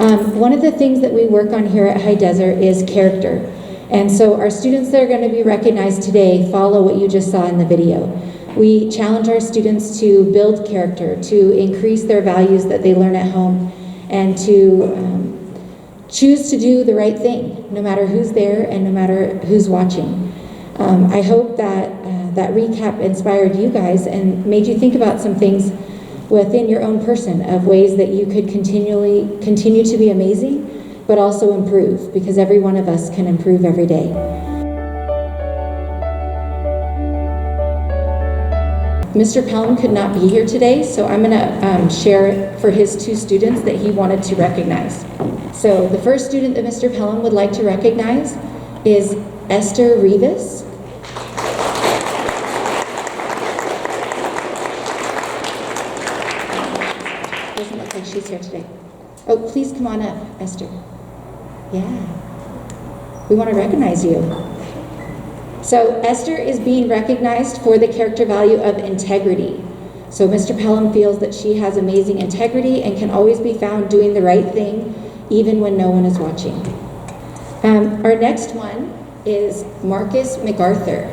One of the things that we work on here at High Desert is character. And so our students that are going to be recognized today follow what you just saw in the video. We challenge our students to build character, to increase their values that they learn at home, and to choose to do the right thing, no matter who's there and no matter who's watching. I hope that that recap inspired you guys and made you think about some things within your own person of ways that you could continue to be amazing, but also improve, because every one of us can improve every day. Mr. Pelham could not be here today, so I'm gonna share for his two students that he wanted to recognize. So the first student that Mr. Pelham would like to recognize is Esther Rivas. Doesn't look like she's here today. Oh, please come on up, Esther. Yeah, we want to recognize you. So Esther is being recognized for the character value of integrity. So Mr. Pelham feels that she has amazing integrity and can always be found doing the right thing, even when no one is watching. Our next one is Marcus MacArthur.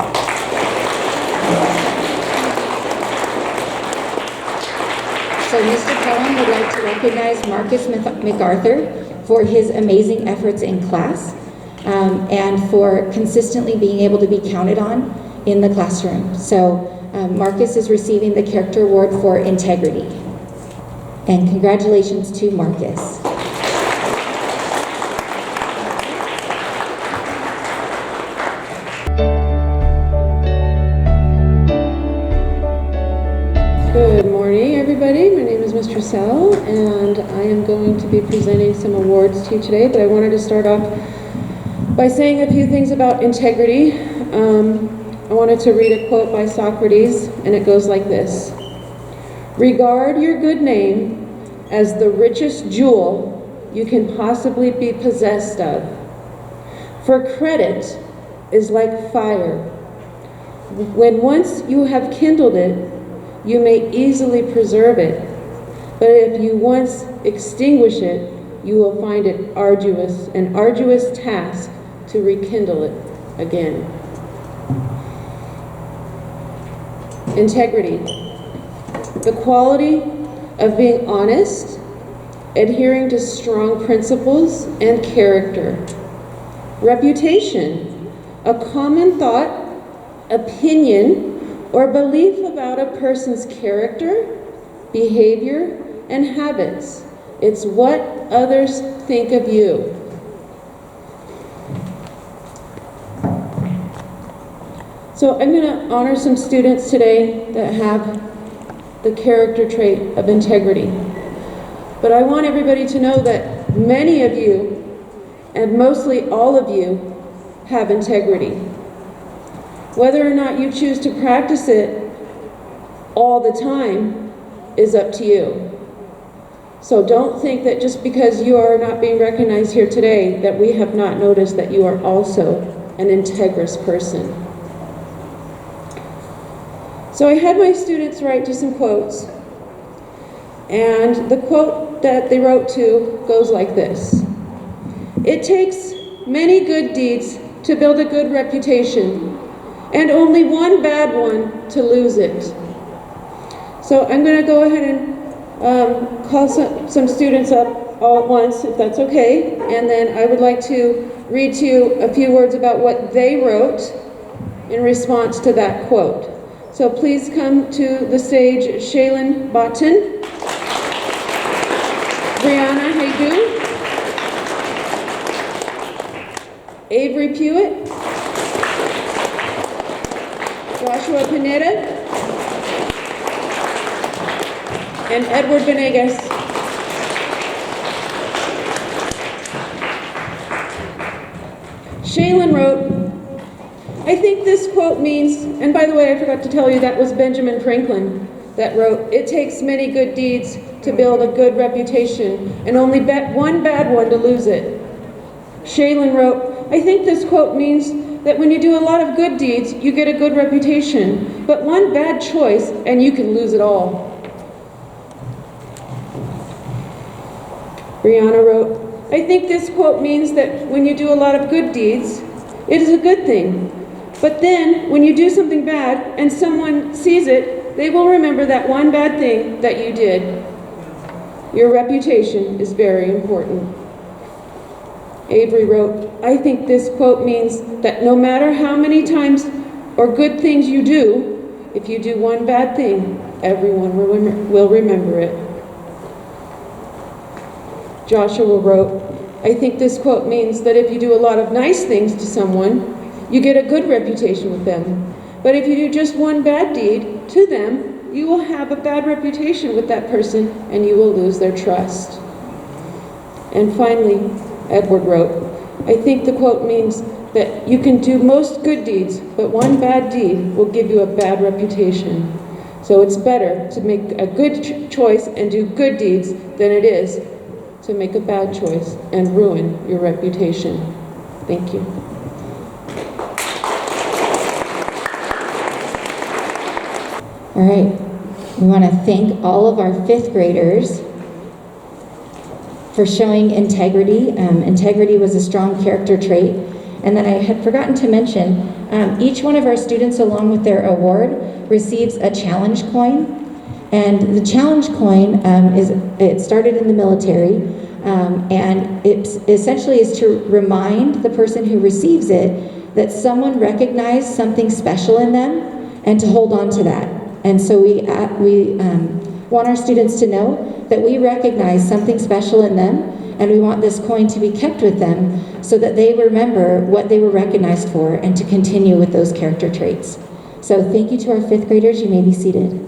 So Mr. Pelham would like to recognize Marcus MacArthur for his amazing efforts in class and for consistently being able to be counted on in the classroom. So Marcus is receiving the Character Award for Integrity. And congratulations to Marcus. Good morning, everybody. My name is Mr. Sell, and I am going to be presenting some awards to you today, but I wanted to start off by saying a few things about integrity. I wanted to read a quote by Socrates, and it goes like this: "Regard your good name as the richest jewel you can possibly be possessed of. For credit is like fire. When once you have kindled it, you may easily preserve it, but if you once extinguish it, you will find it an arduous task to rekindle it again." Integrity, the quality of being honest, adhering to strong principles and character. Reputation, a common thought, opinion, or belief about a person's character, behavior, and habits. It's what others think of you. So I'm going to honor some students today that have the character trait of integrity. But I want everybody to know that many of you, and mostly all of you, have integrity. Whether or not you choose to practice it all the time is up to you. So don't think that just because you are not being recognized here today that we have not noticed that you are also an integrous person. So I had my students write just some quotes, and the quote that they wrote to goes like this: "It takes many good deeds to build a good reputation, and only one bad one to lose it." So I'm going to go ahead and call some students up all at once, if that's okay, and then I would like to read to you a few words about what they wrote in response to that quote. So please come to the stage, Shaylin Botten, Brianna Haydu, Avery Pewitt, Joshua Pineda, and Edward Venegas. Shaylin wrote, "I think this quote means," and by the way, I forgot to tell you that was Benjamin Franklin that wrote, "It takes many good deeds to build a good reputation, and only one bad one to lose it." Shaylin wrote, "I think this quote means that when you do a lot of good deeds, you get a good reputation, but one bad choice and you can lose it all." Brianna wrote, I think this quote means that when you do a lot of good deeds, it is a good thing. But then, when you do something bad and someone sees it, they will remember that one bad thing that you did. Your reputation is very important. Avery wrote, I think this quote means that no matter how many times or good things you do, if you do one bad thing, everyone will remember it. Joshua wrote, I think this quote means that if you do a lot of nice things to someone, you get a good reputation with them. But if you do just one bad deed to them, you will have a bad reputation with that person and you will lose their trust. And finally, Edward wrote, I think the quote means that you can do most good deeds, but one bad deed will give you a bad reputation. So it's better to make a good choice and do good deeds than it is to make a bad choice and ruin your reputation. Thank you. All right, we want to thank all of our fifth graders for showing integrity. Integrity was a strong character trait. And then I had forgotten to mention, each one of our students, along with their award, receives a challenge coin. And the challenge coin it started in the military, and it essentially is to remind the person who receives it that someone recognized something special in them and to hold on to that. And so we want our students to know that we recognize something special in them, and we want this coin to be kept with them so that they remember what they were recognized for and to continue with those character traits. So thank you to our fifth graders. You may be seated.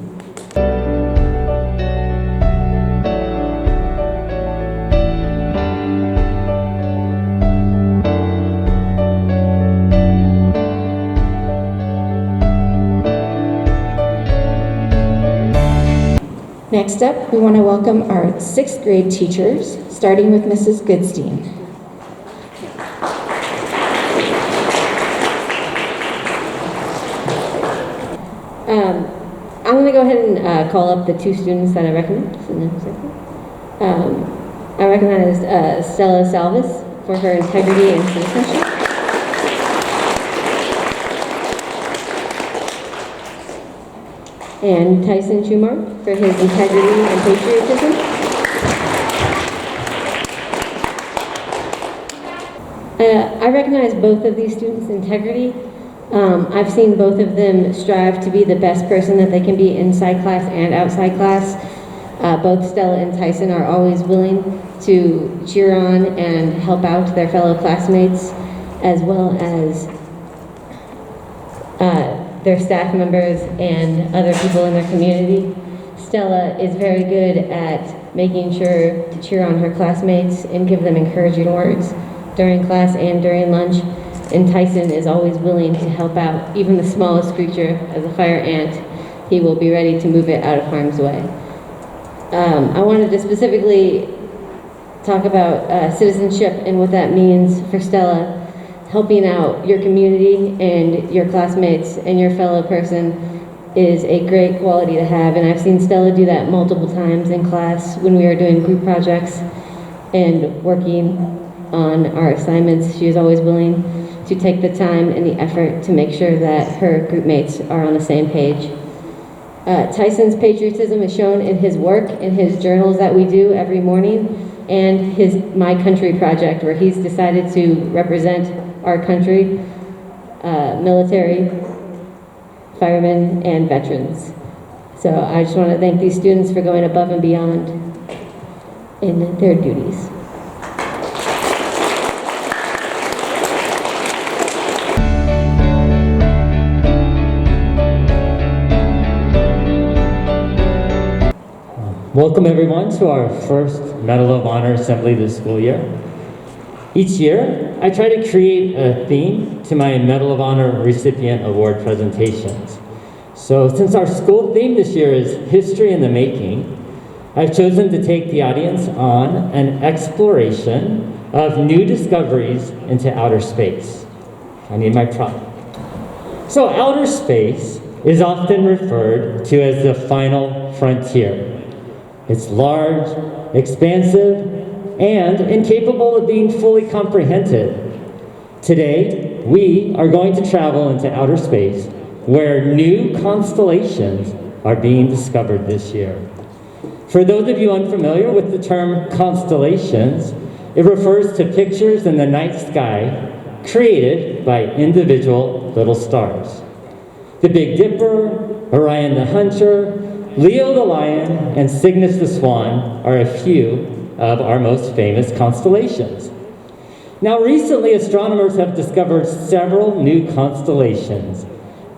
Next up, we want to welcome our sixth grade teachers, starting with Mrs. Goodstein. I'm going to go ahead and call up the two students that I recommend. I recognize Stella Salvas for her integrity and citizenship. And Tyson Schumar for his integrity and patriotism. I recognize both of these students' integrity. I've seen both of them strive to be the best person that they can be inside class and outside class. Both Stella and Tyson are always willing to cheer on and help out their fellow classmates, as well as their staff members and other people in their community. Stella is very good at making sure to cheer on her classmates and give them encouraging words during class and during lunch. And Tyson is always willing to help out even the smallest creature, as a fire ant. He will be ready to move it out of harm's way. I wanted to specifically talk about citizenship and what that means for Stella. Helping out your community and your classmates and your fellow person is a great quality to have, and I've seen Stella do that multiple times in class when we are doing group projects and working on our assignments. She is always willing to take the time and the effort to make sure that her group mates are on the same page. Tyson's patriotism is shown in his work, in his journals that we do every morning, and his My Country project, where he's decided to represent our country, military, firemen, and veterans. So I just want to thank these students for going above and beyond in their duties. Welcome everyone to our first Medal of Honor Assembly this school year. Each year, I try to create a theme to my Medal of Honor recipient award presentations. So since our school theme this year is History in the Making, I've chosen to take the audience on an exploration of new discoveries into outer space. I need my prop. So outer space is often referred to as the final frontier. It's large, expansive, and incapable of being fully comprehended. Today, we are going to travel into outer space where new constellations are being discovered this year. For those of you unfamiliar with the term constellations, it refers to pictures in the night sky created by individual little stars. The Big Dipper, Orion the Hunter, Leo the Lion, and Cygnus the Swan are a few of our most famous constellations. Now, recently, astronomers have discovered several new constellations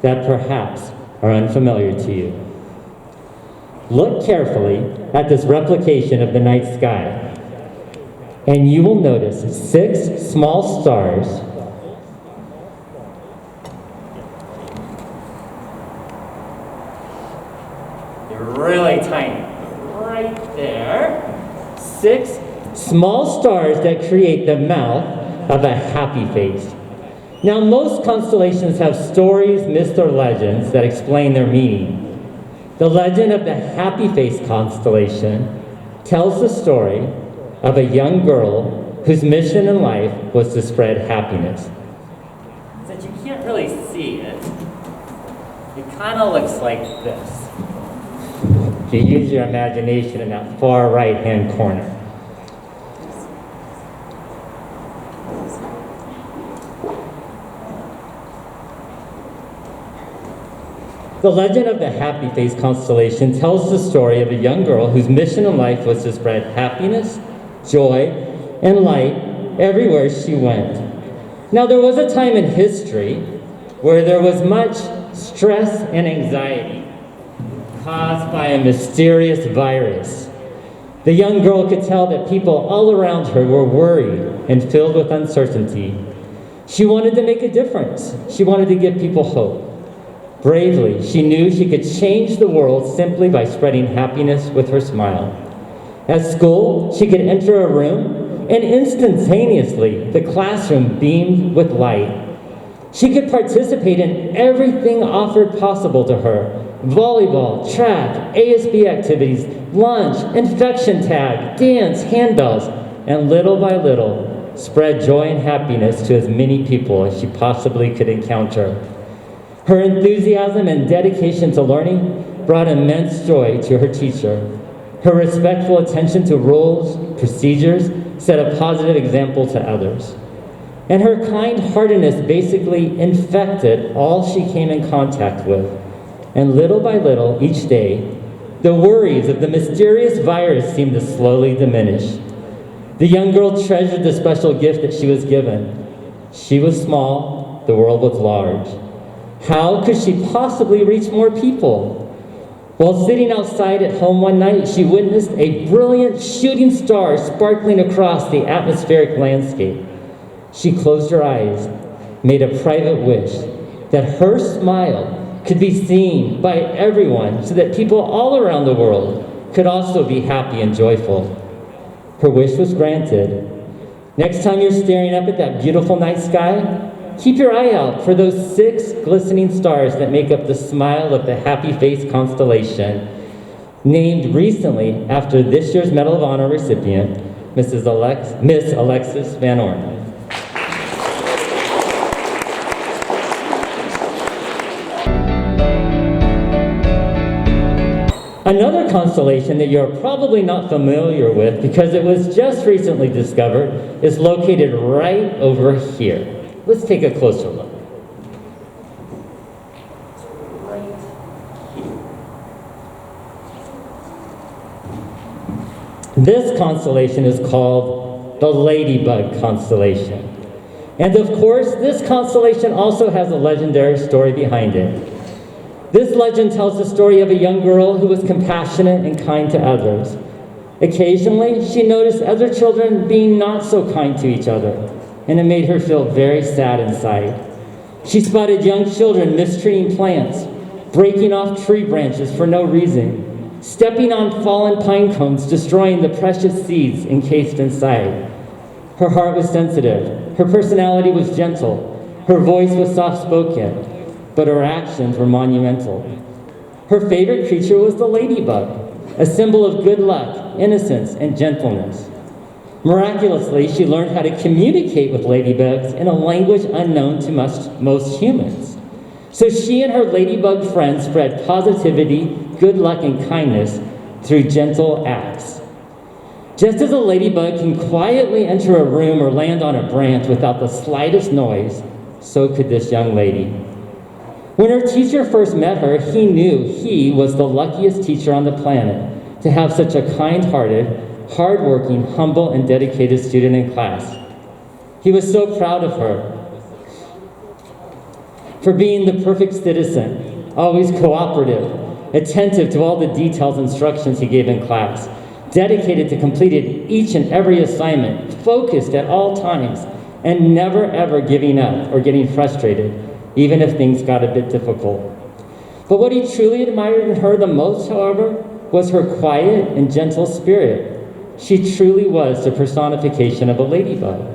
that perhaps are unfamiliar to you. Look carefully at this replication of the night sky, and you will notice 6 small stars really tiny, right there. 6 small stars that create the mouth of a happy face. Now, most constellations have stories, myths, or legends that explain their meaning. The legend of the Happy Face constellation tells the story of a young girl whose mission in life was to spread happiness. Since you can't really see it, it kind of looks like this. If you use your imagination in that far right-hand corner. The legend of the Happy Face constellation tells the story of a young girl whose mission in life was to spread happiness, joy, and light everywhere she went. Now, there was a time in history where there was much stress and anxiety caused by a mysterious virus. The young girl could tell that people all around her were worried and filled with uncertainty. She wanted to make a difference. She wanted to give people hope. Bravely, she knew she could change the world simply by spreading happiness with her smile. At school, she could enter a room, and instantaneously, the classroom beamed with light. She could participate in everything offered possible to her: volleyball, track, ASB activities, lunch, infection tag, dance, handbells, and little by little, spread joy and happiness to as many people as she possibly could encounter. Her enthusiasm and dedication to learning brought immense joy to her teacher. Her respectful attention to rules, procedures, set a positive example to others. And her kind-heartedness basically infected all she came in contact with. And little by little, each day, the worries of the mysterious virus seemed to slowly diminish. The young girl treasured the special gift that she was given. She was small, the world was large. How could she possibly reach more people? While sitting outside at home one night, she witnessed a brilliant shooting star sparkling across the atmospheric landscape. She closed her eyes, made a private wish that her smile could be seen by everyone so that people all around the world could also be happy and joyful. Her wish was granted. Next time you're staring up at that beautiful night sky, keep your eye out for those 6 glistening stars that make up the smile of the Happy Face constellation, named recently after this year's Medal of Honor recipient, Miss Alexis Van Orn. Another constellation that you're probably not familiar with because it was just recently discovered is located right over here. Let's take a closer look. This constellation is called the Ladybug constellation. And of course, this constellation also has a legendary story behind it. This legend tells the story of a young girl who was compassionate and kind to others. Occasionally, she noticed other children being not so kind to each other, and it made her feel very sad inside. She spotted young children mistreating plants, breaking off tree branches for no reason, stepping on fallen pine cones, destroying the precious seeds encased inside. Her heart was sensitive, her personality was gentle, her voice was soft-spoken, but her actions were monumental. Her favorite creature was the ladybug, a symbol of good luck, innocence, and gentleness. Miraculously, she learned how to communicate with ladybugs in a language unknown to most humans. So she and her ladybug friends spread positivity, good luck, and kindness through gentle acts. Just as a ladybug can quietly enter a room or land on a branch without the slightest noise, so could this young lady. When her teacher first met her, he knew he was the luckiest teacher on the planet to have such a kind-hearted, hardworking, humble, and dedicated student in class. He was so proud of her for being the perfect citizen, always cooperative, attentive to all the details and instructions he gave in class, dedicated to completing each and every assignment, focused at all times, and never ever giving up or getting frustrated, even if things got a bit difficult. But what he truly admired in her the most, however, was her quiet and gentle spirit. She truly was the personification of a ladybug.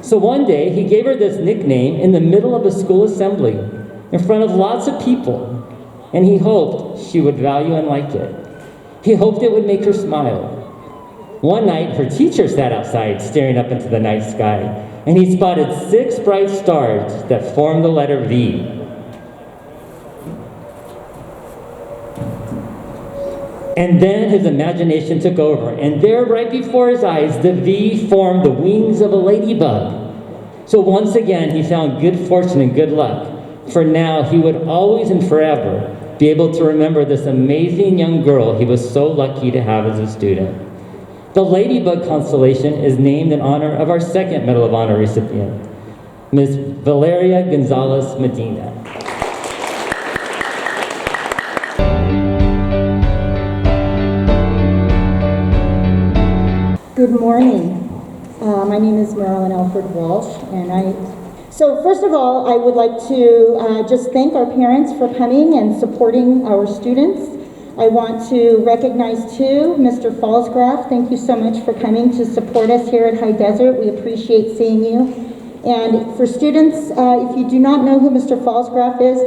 So one day, he gave her this nickname in the middle of a school assembly, in front of lots of people, and he hoped she would value and like it. He hoped it would make her smile. One night, her teacher sat outside, staring up into the night sky, and he spotted 6 bright stars that formed the letter V. And then his imagination took over, and there, right before his eyes, the V formed the wings of a ladybug. So once again, he found good fortune and good luck, for now he would always and forever be able to remember this amazing young girl he was so lucky to have as a student. The Ladybug constellation is named in honor of our second Medal of Honor recipient, Ms. Valeria Gonzalez Medina. Good morning. My name is Marilyn Alford Walsh, and So first of all, I would like to just thank our parents for coming and supporting our students. I want to recognize too Mr. Fallsgraf. Thank you so much for coming to support us here at High Desert. We appreciate seeing you. And for students, if you do not know who Mr. Fallsgraf is,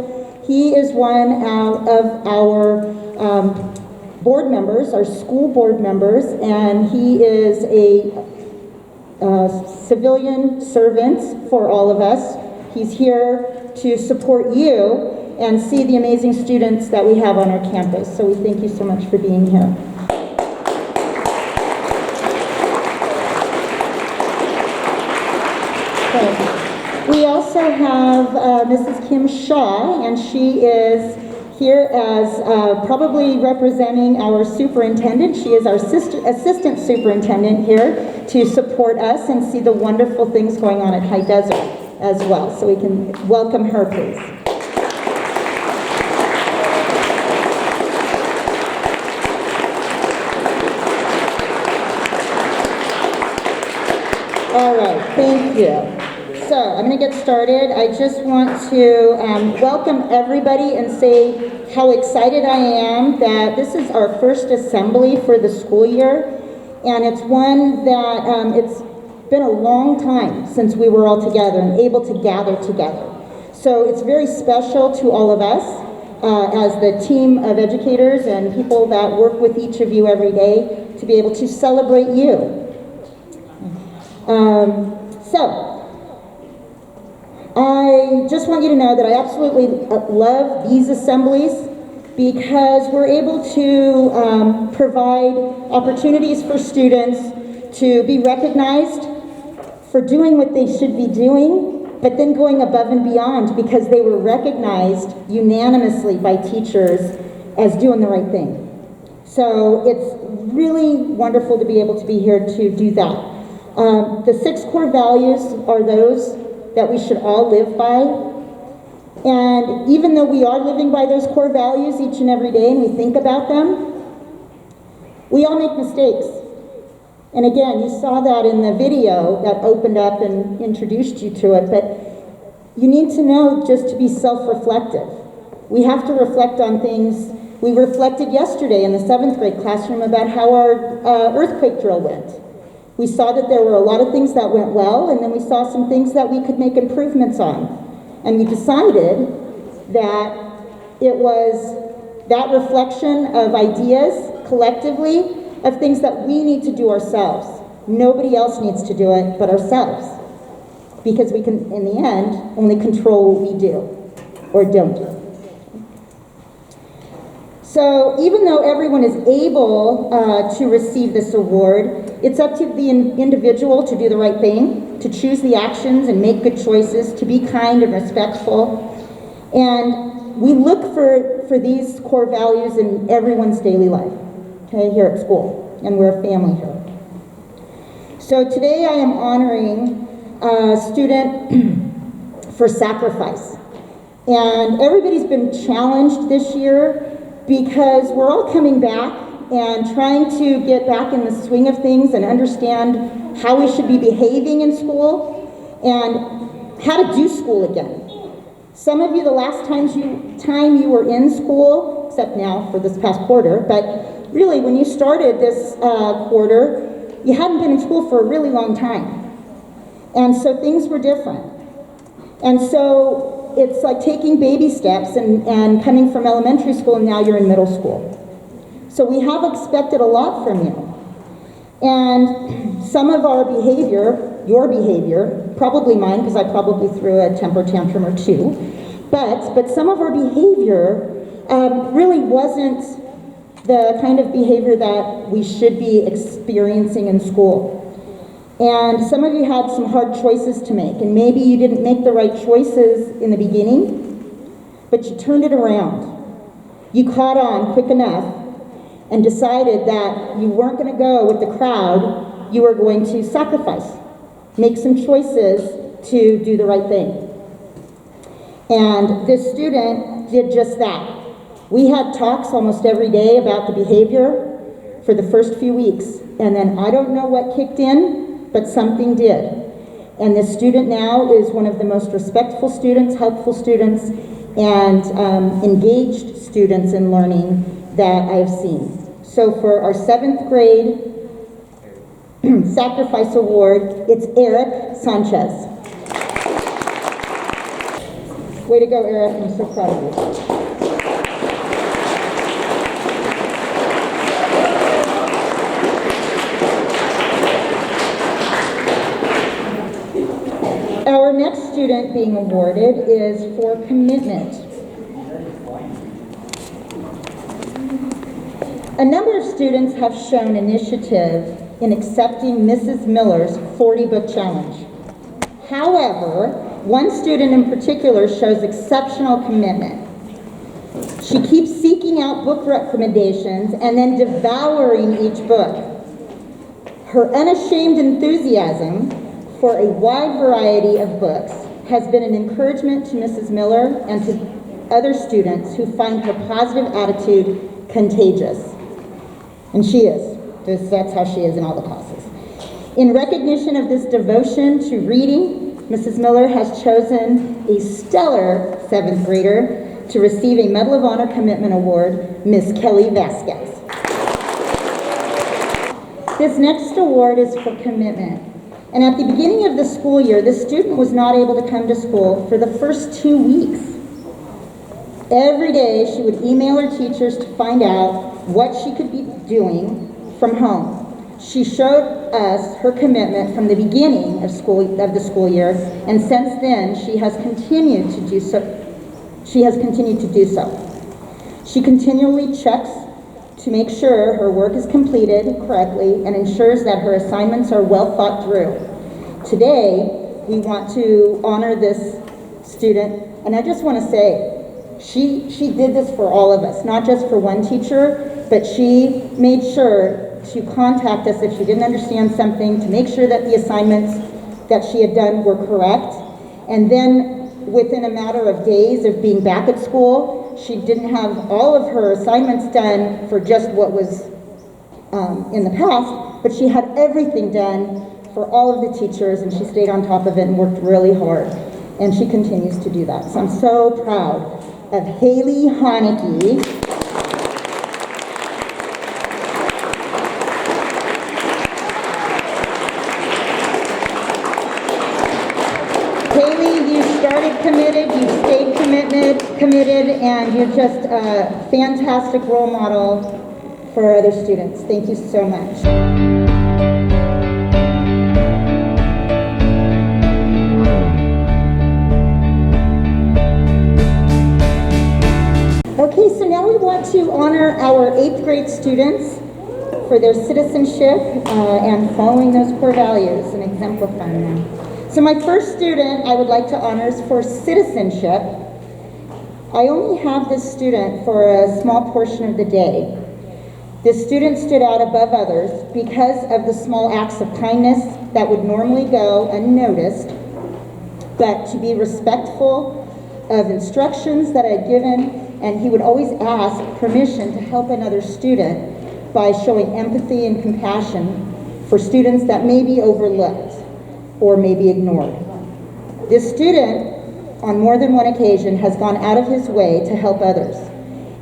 he is one of our board members, our school board members, and he is a civilian servant for all of us. He's here to support you and see the amazing students that we have on our campus. So we thank you so much for being here. Okay. We also have Mrs. Kim Shaw, and she is here as probably representing our superintendent. She is our assistant superintendent here to support us and see the wonderful things going on at High Desert as well. So we can welcome her, please. All right, thank you. So I'm going to get started. I just want to welcome everybody and say how excited I am that this is our first assembly for the school year, and it's one that it's been a long time since we were all together and able to gather together. So it's very special to all of us as the team of educators and people that work with each of you every day to be able to celebrate you. I just want you to know that I absolutely love these assemblies because we're able to provide opportunities for students to be recognized for doing what they should be doing, but then going above and beyond because they were recognized unanimously by teachers as doing the right thing. So it's really wonderful to be able to be here to do that. The 6 core values are those that we should all live by. And even though we are living by those core values each and every day and we think about them, we all make mistakes. And again, you saw that in the video that opened up and introduced you to it, but you need to know just to be self-reflective. We have to reflect on things. We reflected yesterday in the 7th grade classroom about how our earthquake drill went. We saw that there were a lot of things that went well, and then we saw some things that we could make improvements on. And we decided that it was that reflection of ideas collectively of things that we need to do ourselves. nobody else needs to do it but ourselves, because we can, in the end, only control what we do or don't do. So even though everyone is able to receive this award, it's up to the individual to do the right thing, to choose the actions and make good choices, to be kind and respectful. And we look for these core values in everyone's daily life, okay, here at school, and we're a family here. So today I am honoring a student for sacrifice. And everybody's been challenged this year because we're all coming back and trying to get back in the swing of things and understand how we should be behaving in school and how to do school again. Some of you, the last time you were in school, except now for this past quarter, but really when you started this quarter, you hadn't been in school for a really long time. And so things were different. And so it's like taking baby steps and coming from elementary school and now you're in middle school. So we have expected a lot from you. And some of our behavior, your behavior, probably mine because I probably threw a temper tantrum or two, but some of our behavior really wasn't the kind of behavior that we should be experiencing in school. And some of you had some hard choices to make, and maybe you didn't make the right choices in the beginning, but you turned it around. You caught on quick enough and decided that you weren't going to go with the crowd, you were going to sacrifice, make some choices to do the right thing. And this student did just that. We had talks almost every day about the behavior for the first few weeks, and then I don't know what kicked in, but something did. And this student now is one of the most respectful students, helpful students, and engaged students in learning that I've seen. So for our 7th grade Sacrifice Award, it's Eric Sanchez. Way to go, Eric, I'm so proud of you. Our next student being awarded is for commitment. A number of students have shown initiative in accepting Mrs. Miller's 40-book challenge. However, one student in particular shows exceptional commitment. She keeps seeking out book recommendations and then devouring each book. Her unashamed enthusiasm for a wide variety of books has been an encouragement to Mrs. Miller and to other students who find her positive attitude contagious. And she is. That's how she is in all the classes. In recognition of this devotion to reading, Mrs. Miller has chosen a stellar 7th grader to receive a Medal of Honor Commitment Award, Miss Kelly Vasquez. This next award is for commitment. And at the beginning of the school year, this student was not able to come to school for the first 2 weeks. Every day, she would email her teachers to find out what she could be doing from home. She showed us her commitment from the beginning of the school year, and since then, she has continued to do so. She continually checks to make sure her work is completed correctly and ensures that her assignments are well thought through. Today, we want to honor this student, and I just want to say, she did this for all of us, not just for one teacher, but she made sure to contact us if she didn't understand something, to make sure that the assignments that she had done were correct. And then within a matter of days of being back at school, she didn't have all of her assignments done for just what was in the past, but she had everything done for all of the teachers, and she stayed on top of it and worked really hard. And she continues to do that. So I'm so proud of Haley Haneke. Haley, you started committed, you stayed committed, and you're just a fantastic role model for other students. Thank you so much. Okay, so now we want to honor our 8th grade students for their citizenship and following those core values and exemplifying them. So my first student I would like to honor is for citizenship. I only have this student for a small portion of the day. This student stood out above others because of the small acts of kindness that would normally go unnoticed, but to be respectful of instructions that I'd given, and he would always ask permission to help another student by showing empathy and compassion for students that may be overlooked or may be ignored. This student, on more than one occasion, has gone out of his way to help others.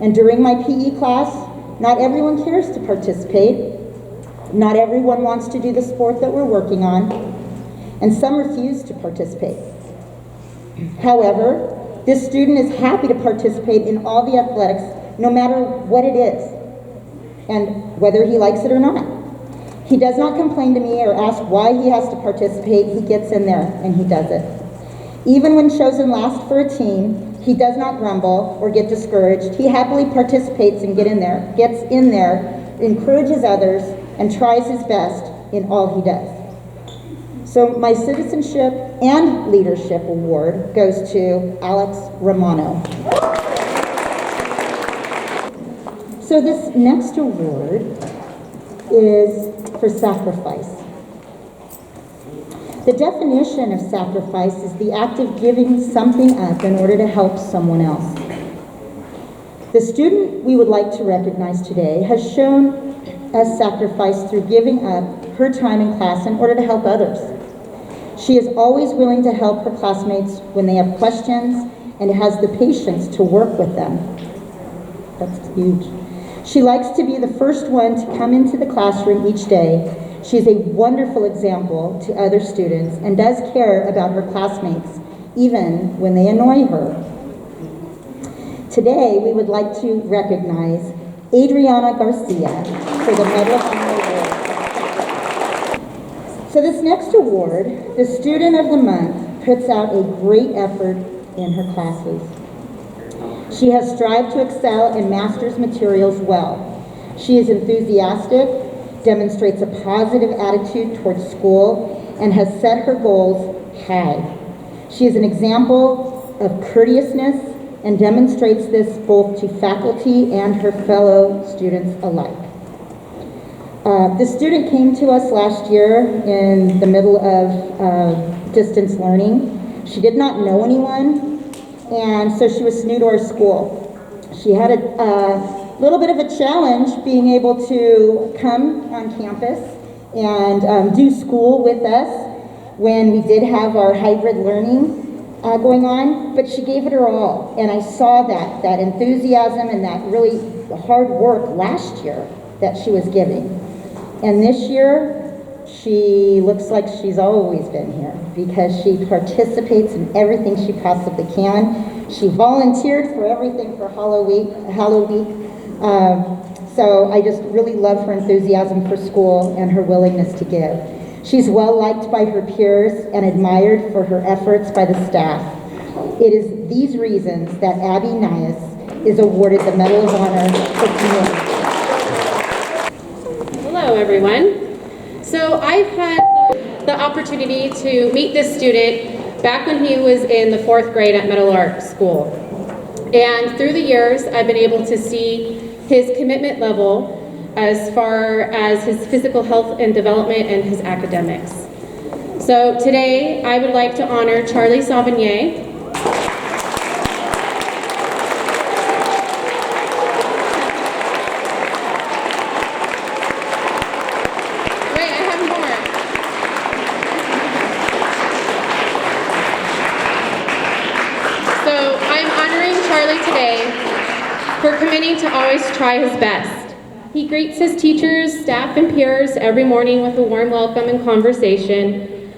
And during my PE class, not everyone cares to participate. Not everyone wants to do the sport that we're working on, and some refuse to participate. However, this student is happy to participate in all the athletics, no matter what it is, and whether he likes it or not. He does not complain to me or ask why he has to participate. He gets in there and he does it. Even when chosen last for a team, he does not grumble or get discouraged. He happily participates and gets in there, encourages others, and tries his best in all he does. So my Citizenship and Leadership Award goes to Alex Romano. So this next award is for sacrifice. The definition of sacrifice is the act of giving something up in order to help someone else. The student we would like to recognize today has shown us sacrifice through giving up her time in class in order to help others. She is always willing to help her classmates when they have questions and has the patience to work with them. That's huge. She likes to be the first one to come into the classroom each day. She is a wonderful example to other students and does care about her classmates, even when they annoy her. Today, we would like to recognize Adriana Garcia for the Medal of Honor Award. So this next award, the Student of the Month, puts out a great effort in her classes. She has strived to excel and masters materials well. She is enthusiastic, demonstrates a positive attitude towards school, and has set her goals high. She is an example of courteousness and demonstrates this both to faculty and her fellow students alike. This student came to us last year in the middle of distance learning. She did not know anyone, and so she was new to our school. She had a little bit of a challenge being able to come on campus and do school with us when we did have our hybrid learning going on, but she gave it her all. And I saw that enthusiasm and that really hard work last year that she was giving. And this year, she looks like she's always been here because she participates in everything she possibly can. She volunteered for everything for Hollow Week. So I just really love her enthusiasm for school and her willingness to give. She's well liked by her peers and admired for her efforts by the staff. It is these reasons that Abby Nias is awarded the Medal of Honor for community. Hello, everyone. So I've had the opportunity to meet this student back when he was in the 4th grade at Metal Art School. And through the years, I've been able to see his commitment level as far as his physical health and development and his academics. So today, I would like to honor Charlie Sauvigny. For committing to always try his best. He greets his teachers, staff, and peers every morning with a warm welcome and conversation.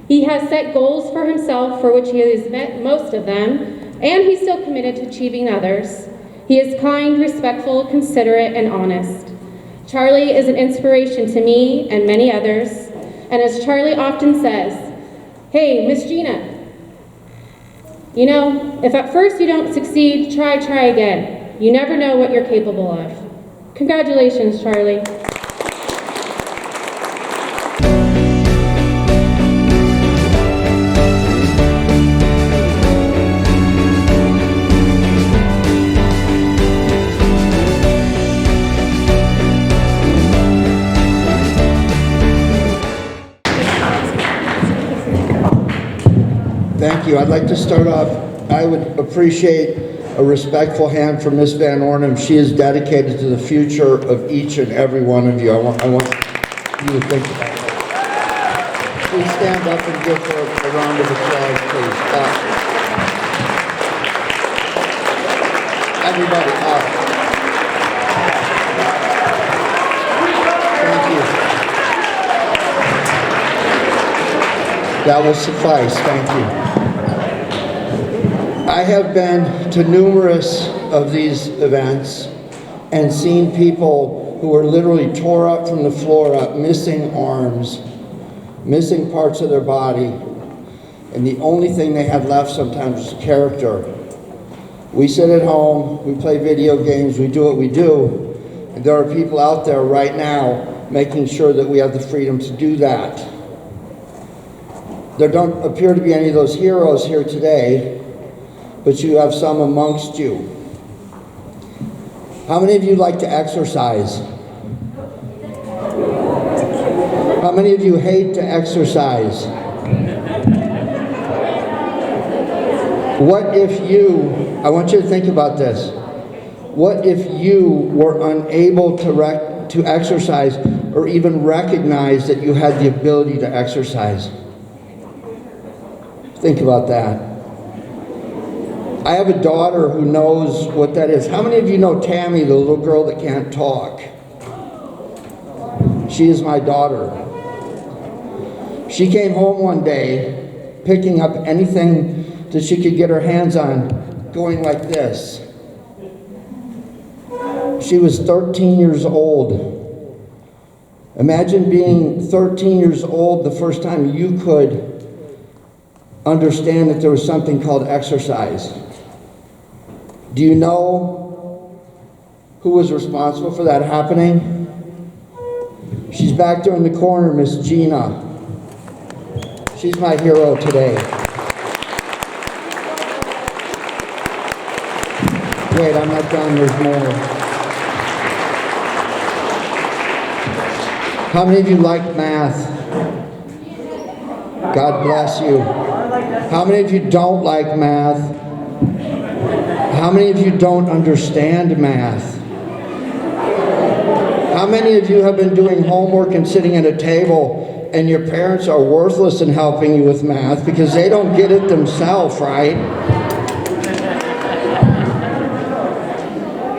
He has set goals for himself for which he has met most of them, and he's still committed to achieving others. He is kind, respectful, considerate, and honest. Charlie is an inspiration to me and many others, and as Charlie often says, "Hey, Miss Gina, you know, if at first you don't succeed, try again. You never know what you're capable of. Congratulations, Charlie. Thank you. I'd like to start off, I would appreciate a respectful hand from Ms. Van Ornum. She is dedicated to the future of each and every one of you. I want you to think about it. Please stand up and give her a round of applause, please. Everybody up. Thank you. That will suffice. Thank you. I have been to numerous of these events and seen people who are literally tore up from the floor up, missing arms, missing parts of their body, and the only thing they had left sometimes was character. We sit at home, we play video games, we do what we do, and there are people out there right now making sure that we have the freedom to do that. There don't appear to be any of those heroes here today, but you have some amongst you. How many of you like to exercise? How many of you hate to exercise? What if you, I want you to think about this. What if you were unable to exercise or even recognize that you had the ability to exercise? Think about that. I have a daughter who knows what that is. How many of you know Tammy, the little girl that can't talk? She is my daughter. She came home one day, picking up anything that she could get her hands on, going like this. She was 13 years old. Imagine being 13 years old the first time you could understand that there was something called exercise. Do you know who was responsible for that happening? She's back there in the corner, Miss Gina. She's my hero today. Wait, I'm not done, there's more. How many of you like math? God bless you. How many of you don't like math? How many of you don't understand math? How many of you have been doing homework and sitting at a table and your parents are worthless in helping you with math because they don't get it themselves, right?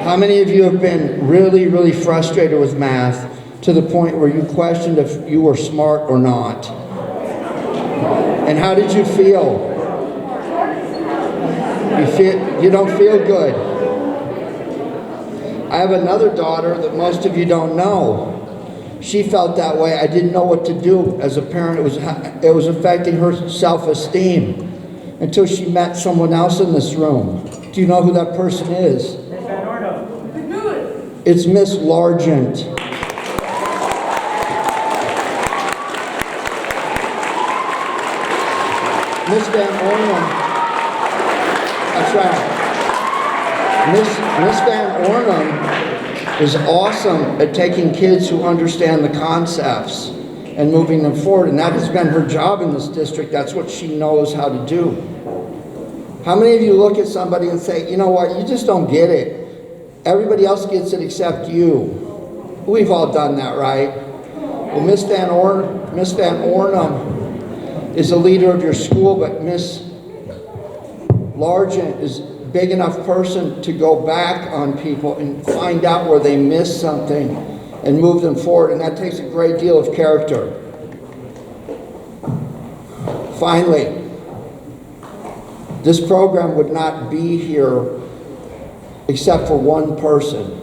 How many of you have been really, really frustrated with math to the point where you questioned if you were smart or not? And how did you feel? You don't feel good. I have another daughter that most of you don't know. She felt that way. I didn't know what to do as a parent. It was affecting her self-esteem until she met someone else in this room. Do you know who that person is? It's Miss Largent. Miss Van Ornum. That's right. Miss Van Ornum is awesome at taking kids who understand the concepts and moving them forward, and that has been her job in this district. That's what she knows how to do. How many of you look at somebody and say, you know what, you just don't get it. Everybody else gets it except you. We've all done that, right? Well, Miss Van Ornum is a leader of your school, but Miss Largent is a big enough person to go back on people and find out where they missed something and move them forward, and that takes a great deal of character. Finally, this program would not be here except for one person.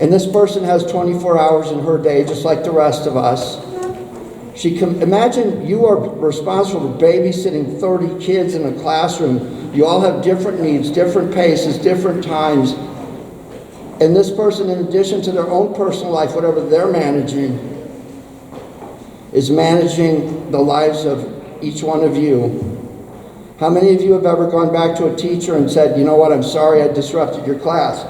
And this person has 24 hours in her day, just like the rest of us. Imagine you are responsible for babysitting 30 kids in a classroom You all have different needs, different paces, different times. And this person, in addition to their own personal life, whatever they're managing, is managing the lives of each one of you. How many of you have ever gone back to a teacher and said, you know what, I'm sorry I disrupted your class.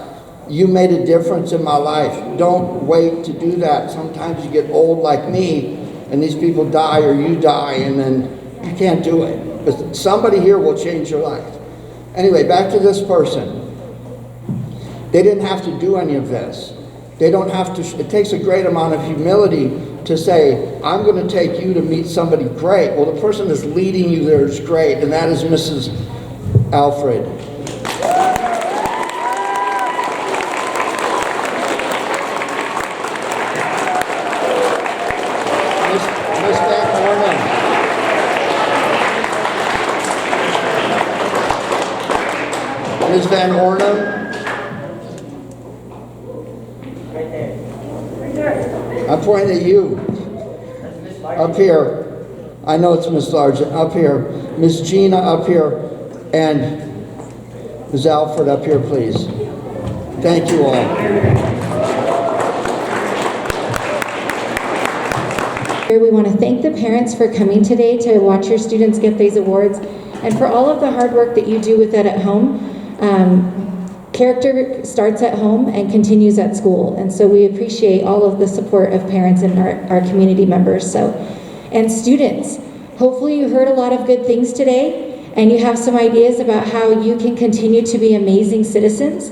You made a difference in my life. Don't wait to do that. Sometimes you get old like me, and these people die or you die, and then you can't do it. But somebody here will change your life. Anyway, back to this person. They didn't have to do any of this. They don't have to, it takes a great amount of humility to say, I'm going to take you to meet somebody great. Well, the person that's leading you there is great, and that is Mrs. Alfred. Miss Van Ornum. Ms. Van Ornum. I'm pointing at you. Up here. I know it's Miss Largent. Up here. Miss Gina up here. And Ms. Alfred up here, please. Thank you all. We want to thank the parents for coming today to watch your students get these awards, and for all of the hard work that you do with that at home. Character starts at home and continues at school, and so we appreciate all of the support of parents and our community members. And students, hopefully you heard a lot of good things today, and you have some ideas about how you can continue to be amazing citizens,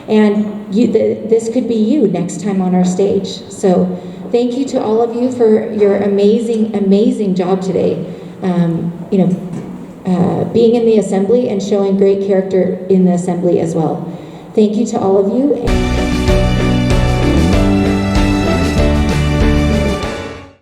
and this could be you next time on our stage. So thank you to all of you for your amazing job today. Being in the assembly and showing great character in the assembly as well. Thank you to all of you.